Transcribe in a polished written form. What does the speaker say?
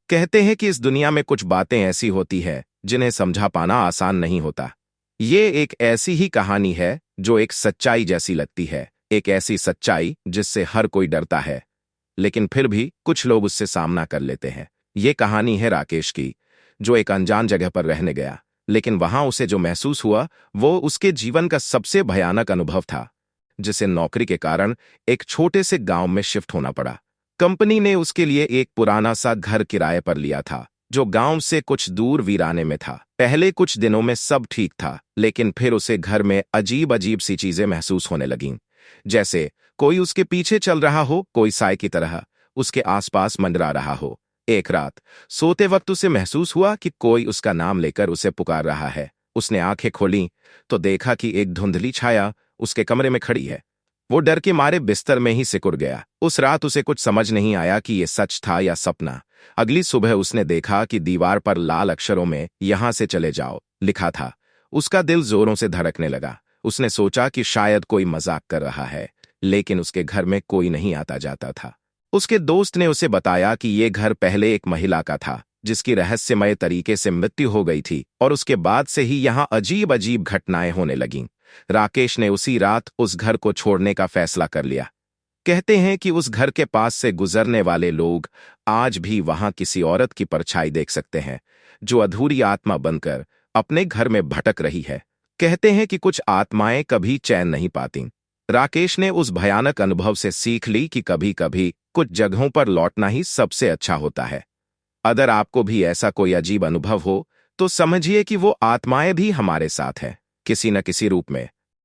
कहते हैं कि इस दुनिया में कुछ बातें ऐसी होती है जिन्हें समझा पाना आसान नहीं होता। ये एक ऐसी ही कहानी है जो एक सच्चाई जैसी लगती है, एक ऐसी सच्चाई जिससे हर कोई डरता है, लेकिन फिर भी कुछ लोग उससे सामना कर लेते हैं। ये कहानी है राकेश की, जो एक अनजान जगह पर रहने गया, लेकिन वहां उसे जो महसूस हुआ वो उसके जीवन का सबसे भयानक अनुभव था, जिसे नौकरी के कारण एक छोटे से गांव में शिफ्ट होना पड़ा। कंपनी ने उसके लिए एक पुराना सा घर किराए पर लिया था, जो गांव से कुछ दूर वीराने में था। पहले कुछ दिनों में सब ठीक था, लेकिन फिर उसे घर में अजीब अजीब सी चीजें महसूस होने लगीं। जैसे कोई उसके पीछे चल रहा हो, कोई साए की तरह उसके आसपास मंडरा रहा हो। एक रात सोते वक्त उसे महसूस हुआ कि कोई उसका नाम लेकर उसे पुकार रहा है। उसने आंखें खोलीं तो देखा कि एक धुंधली छाया उसके कमरे में खड़ी है। वो डर के मारे बिस्तर में ही सिकुड़ गया। उस रात उसे कुछ समझ नहीं आया कि ये सच था या सपना। अगली सुबह उसने देखा कि दीवार पर लाल अक्षरों में "यहां से चले जाओ" लिखा था। उसका दिल जोरों से धड़कने लगा। उसने सोचा कि शायद कोई मजाक कर रहा है, लेकिन उसके घर में कोई नहीं आता जाता था। उसके दोस्त ने उसे बताया कि ये घर पहले एक महिला का था, जिसकी रहस्यमय तरीके से मृत्यु हो गई थी, और उसके बाद से ही यहां अजीब अजीब घटनाएं होने लगीं। राकेश ने उसी रात उस घर को छोड़ने का फैसला कर लिया। कहते हैं कि उस घर के पास से गुजरने वाले लोग आज भी वहां किसी औरत की परछाई देख सकते हैं, जो अधूरी आत्मा बनकर अपने घर में भटक रही है। कहते हैं कि कुछ आत्माएं कभी चैन नहीं पातीं। राकेश ने उस भयानक अनुभव से सीख ली कि कभी-कभी कुछ जगहों पर लौटना ही सबसे अच्छा होता है। अगर आपको भी ऐसा कोई अजीब अनुभव हो, तो समझिए कि वो आत्माएं भी हमारे साथ हैं, किसी न किसी रूप में।